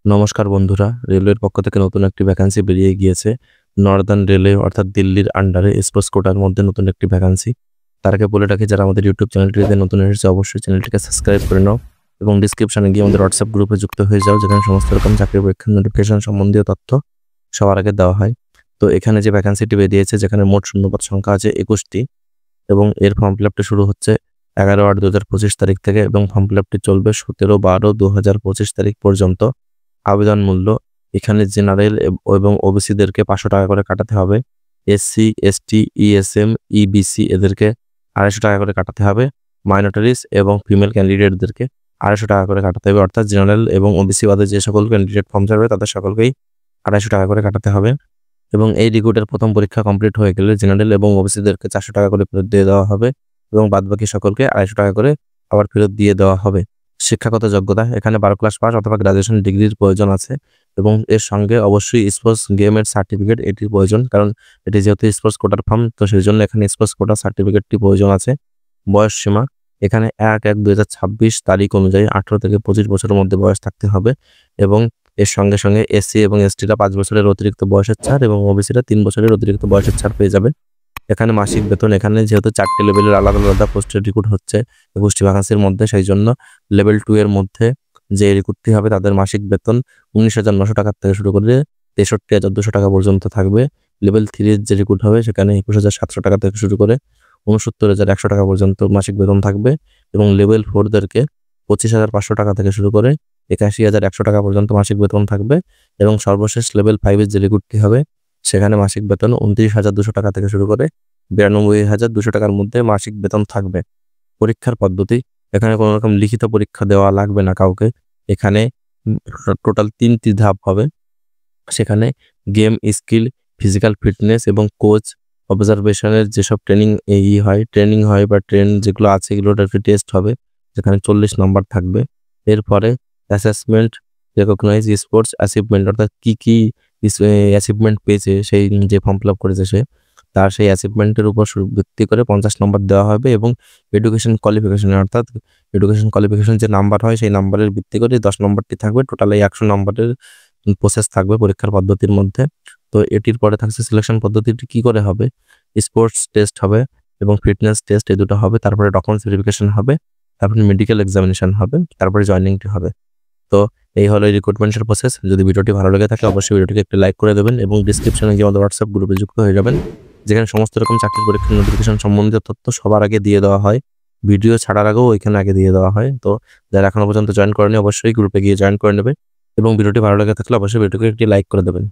নমস্কার বন্ধুরা, রেলওয়ের পক্ষ থেকে নতুন একটি ভ্যাকান্সি বেরিয়ে গিয়েছে। নর্দার্ন রেলওয়ে অর্থাৎ দিল্লির আন্ডারে স্পোর্টস কোটার মধ্যে নতুন একটি ভ্যাকান্সি। তার আগে বলে রাখি, যারা আমাদের ইউটিউব চ্যানেলটিতে নতুন এসেছে অবশ্যই চ্যানেলটিকে সাবস্ক্রাইব করে নাও এবং ডিসক্রিপশনে গিয়ে আমাদের হোয়াটসঅ্যাপ গ্রুপে যুক্ত হয়ে যাও, যেখানে সমস্ত রকম চাকরি পরীক্ষার নোটিফিকেশন সম্বন্ধীয় তথ্য সবার আগে দেওয়া হয়। তো এখানে যে ভ্যাকান্সিটি বেরিয়েছে, যেখানে মোট শূন্যপদ সংখ্যা আছে 21টি এবং এর ফর্ম ফিল আপটি শুরু হচ্ছে 11/8/2025 তারিখ থেকে এবং ফর্ম ফিল আপটি চলবে 17/12/2025 তারিখ পর্যন্ত। আবেদন মূল্য এখানে জেনারেল এবং ওবিসিদেরকে 500 টাকা করে কাটাতে হবে। এসসি, এসটি, ইএসএম, ইবিসি এদেরকে 250 টাকা করে কাটাতে হবে। মাইনরিটিস এবং ফিমেল ক্যান্ডিডেটদেরকে 250 টাকা করে কাটাতে হবে। অর্থাৎ জেনারেল এবং ওবিসি বাদে যে সকল ক্যান্ডিডেট ফর্ম ছাড়বে তাদের সকলকেই 250 টাকা করে কাটাতে হবে। এবং এই রিক্রুটের প্রথম পরীক্ষা কমপ্লিট হয়ে গেলে জেনারেল এবং ওবিসিদেরকে 400 টাকা করে ফেরত দিয়ে দেওয়া হবে এবং বাদবাকি সকলকে 250 টাকা করে আবার ফেরত দিয়ে দেওয়া হবে। শিক্ষাগত যোগ্যতা এখানে 12 ক্লাস পাস অথবা গ্রাজুয়েশন ডিগ্রির প্রয়োজন আছে এবং এর সঙ্গে অবশ্যই স্পোর্টস গেমের সার্টিফিকেট এটির প্রয়োজন, কারণ এটি যেহেতু স্পোর্টস কোটার ফর্ম, তো সেই জন্য এখানে স্পোর্টস কোটার সার্টিফিকেটটি প্রয়োজন আছে। বয়স সীমা এখানে 1/1/2026 তারিখ অনুযায়ী 18 থেকে 25 বছরের মধ্যে বয়স থাকতে হবে এবং এর সঙ্গে সঙ্গে এসসি এবং এসটিরা 5 বছরের অতিরিক্ত বয়সের ছাড় এবং ওবিসিরা 3 বছরের অতিরিক্ত বয়সের ছাড় পেয়ে যাবে। এখানে মাসিক বেতন এখানে যেহেতু 4টি লেভেলের আলাদা আলাদা পোস্টের রিক্রুট হচ্ছে 21টি ভ্যাকান্সির মধ্যে, সেই জন্য লেভেল 2 এর মধ্যে যে রিক্রুটটি হবে তাদের মাসিক বেতন 19,900 টাকা থেকে শুরু করে 63,200 টাকা পর্যন্ত থাকবে। লেভেল 3 এর যে রিক্রুট হবে সেখানে 21,700 টাকা থেকে শুরু করে 69,100 টাকা পর্যন্ত মাসিক বেতন থাকবে এবং লেভেল 4 দেরকে 25,500 টাকা থেকে শুরু করে 81,100 টাকা পর্যন্ত মাসিক বেতন থাকবে এবং সর্বশেষ লেভেল 5 এর যে রিক্রুটটি হবে সেখানে মাসিক বেতন 29,200 টাকা থেকে শুরু করে 92,200 টাকার মধ্যে মাসিক বেতন থাকবে। পরীক্ষার পদ্ধতি এখানে কোনো রকম লিখিত পরীক্ষা দেওয়া লাগবে না কাউকে। এখানে টোটাল 3টি ধাপ হবে। সেখানে গেম স্কিল, ফিজিক্যাল ফিটনেস এবং কোচ অবজারভেশনের যেসব ট্রেনিং হয় বা ট্রেন যেগুলো আছে এগুলোর একটা টেস্ট হবে, যেখানে 40 নম্বর থাকবে। এরপরে অ্যাসেসমেন্ট, রেকগনাইজ স্পোর্টস অ্যাচিভমেন্ট অর্থাৎ কি অ্যাচিভমেন্ট পেয়েছে সেই যে ফর্ম ফিল আপ করেছে সে, তার সেই অ্যাচিভমেন্টের উপর ভিত্তি করে 50 নম্বর দেওয়া হবে এবং এডুকেশন কোয়ালিফিকেশন যে নাম্বার হয় সেই নাম্বারের ভিত্তি করে 10 নম্বরটি থাকবে। টোটাল এই 100 নম্বরের প্রসেস থাকবে পরীক্ষার পদ্ধতির মধ্যে। তো এটির পরে থাকছে সিলেকশন পদ্ধতিটি কি করে হবে। স্পোর্টস টেস্ট হবে এবং ফিটনেস টেস্ট, এই দুটো হবে। তারপরে ডকুমেন্টস ভেরিফিকেশন হবে, তারপরে মেডিকেল এক্সামিনেশন হবে, তারপরে জয়েনিংটি হবে। তো এই হলো এই রিক্রুটমেন্টের প্রসেস। যদি ভিডিওটি ভালো লেগে থাকে অবশ্যই ভিডিওটিকে একটি লাইক করে দেবেন এবং ডিসক্রিপশনে গিয়ে আমাদের হোয়াটসঅ্যাপ গ্রুপে যুক্ত হয়ে যাবেন, যেখানে সমস্ত রকম চাকরির পরীক্ষার নোটিফিকেশন সম্বন্ধিত তথ্য সবার আগে দিয়ে দেওয়া হয়। ভিডিও ছাড়ার আগেও ওইখানে আগে দিয়ে দেওয়া হয়। তো যারা এখনো পর্যন্ত জয়েন করেনি অবশ্যই গ্রুপে গিয়ে জয়েন করে নেবে এবং ভিডিওটি ভালো লেগে থাকলে অবশ্যই ভিডিওটিকে একটি লাইক করে দেবেন।